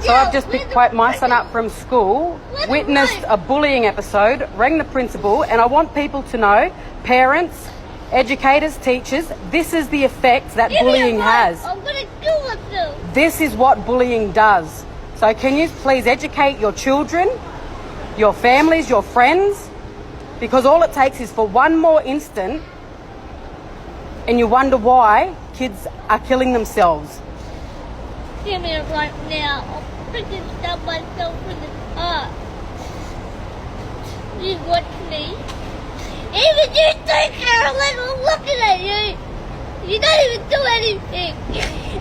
So I've just picked my son up from school, witnessed a bullying episode, rang the principal, and I want people to know, parents, educators, teachers, this is the effect that bullying has. I'm going to do it though. This is what bullying does. So can you please educate your children, your families, your friends? Because all it takes is for one more instant and you wonder why kids are killing themselves. Give me it right now. I'll freaking stab myself in the heart. You watch me. Even you think, Carolyn, I'm looking at you. You don't even do anything.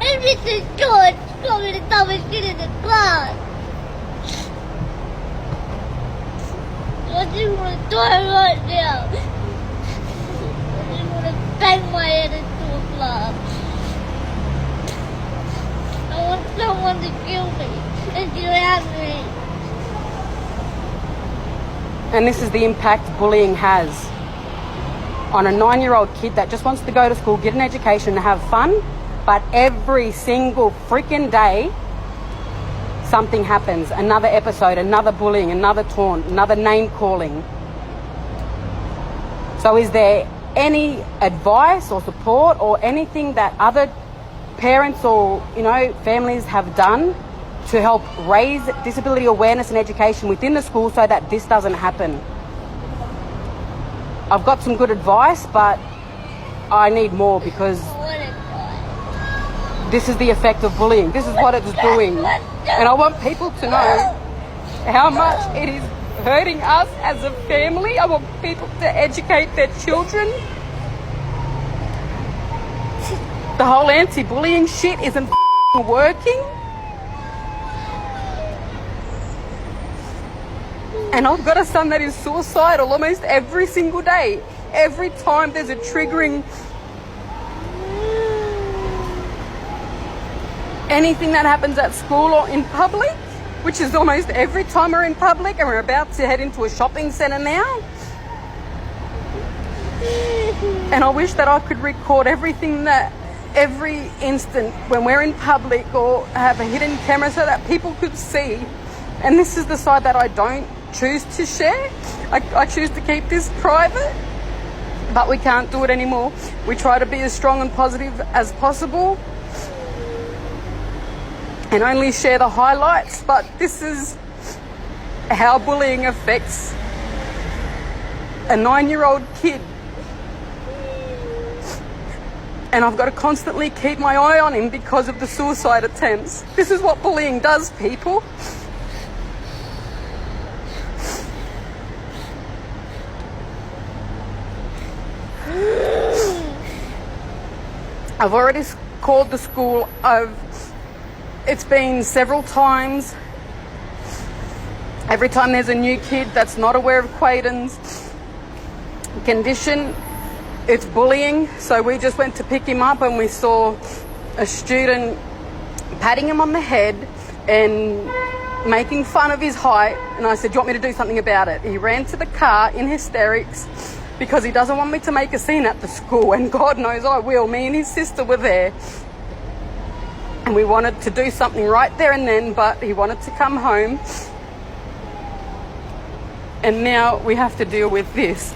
And Mrs. George told me to tell me shit in the class. I just want to die right now. I just want to bang my head into a glass. I want someone to kill me and drown me. And this is the impact bullying has on a 9-year-old kid that just wants to go to school, get an education and have fun, but every single freaking day something happens, another episode, another bullying, another taunt, another name calling. So is there any advice or support or anything that other parents or, families have done to help raise disability awareness and education within the school so that this doesn't happen? I've got some good advice, but I need more because this is the effect of bullying. This is what it's doing. And I want people to know how much it is hurting us as a family. I want people to educate their children. The whole anti-bullying shit isn't working. And I've got a son that is suicidal almost every single day. Every time there's a triggering anything that happens at school or in public, which is almost every time we're in public, and we're about to head into a shopping centre now. And I wish that I could record every instant when we're in public or have a hidden camera so that people could see. And this is the side that I don't choose to share. I choose to keep this private, but we can't do it anymore. We try to be as strong and positive as possible and only share the highlights, but this is how bullying affects a 9-year-old kid. And I've got to constantly keep my eye on him because of the suicide attempts. This is what bullying does, people. I've already called the school. It's been several times. Every time there's a new kid that's not aware of Quaden's condition, it's bullying. So we just went to pick him up and we saw a student patting him on the head and making fun of his height. And I said, "Do you want me to do something about it?" He ran to the car in hysterics because he doesn't want me to make a scene at the school, and God knows I will. Me and his sister were there. And we wanted to do something right there and then, but he wanted to come home. And now we have to deal with this.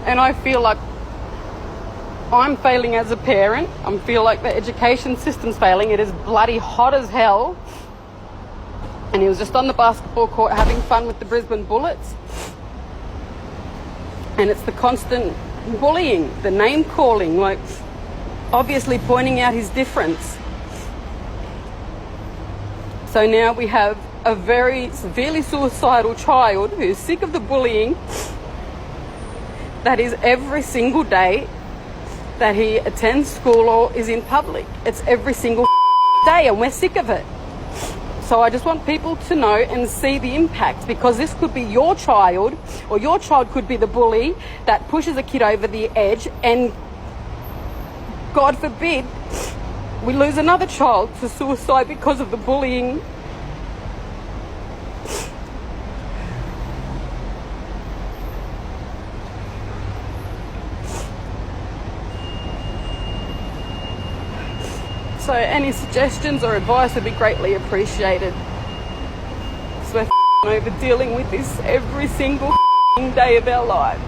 And I feel like I'm failing as a parent. I feel like the education system's failing. It is bloody hot as hell. And he was just on the basketball court having fun with the Brisbane Bullets. And it's the constant bullying, the name calling, like obviously pointing out his difference. So now we have a very severely suicidal child who's sick of the bullying that is every single day that he attends school or is in public. It's every single day and we're sick of it. So I just want people to know and see the impact, because this could be your child, or your child could be the bully that pushes a kid over the edge, and God forbid we lose another child to suicide because of the bullying. So any suggestions or advice would be greatly appreciated. So we're over dealing with this every single day of our lives.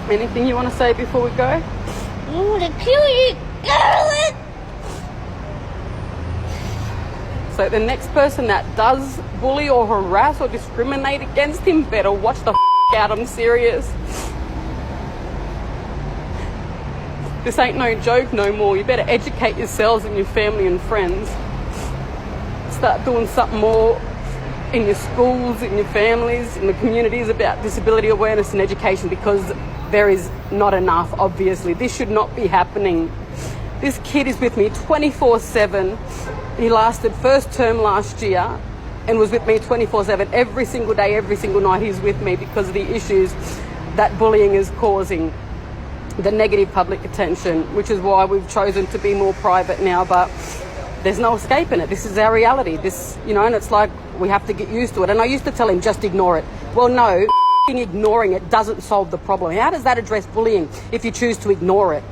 Anything you want to say before we go? I want to kill you, Carolyn! So the next person that does bully or harass or discriminate against him better watch the out. I'm serious. This ain't no joke no more. You better educate yourselves and your family and friends. Start doing something more in your schools, in your families, in the communities about disability awareness and education, because there is not enough, obviously. This should not be happening. This kid is with me 24/7. He lasted first term last year and was with me 24/7. Every single day, every single night he's with me because of the issues that bullying is causing, the negative public attention, which is why we've chosen to be more private now. But there's no escaping it. This is our reality. This, you know, and it's like we have to get used to it. And I used to tell him, just ignore it. Well, no, ignoring it doesn't solve the problem. How does that address bullying if you choose to ignore it?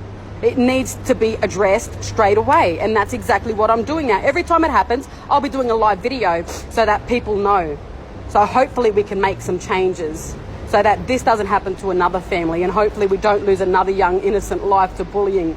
It needs to be addressed straight away, and that's exactly what I'm doing now. Every time it happens, I'll be doing a live video so that people know. So hopefully we can make some changes so that this doesn't happen to another family, and hopefully we don't lose another young innocent life to bullying.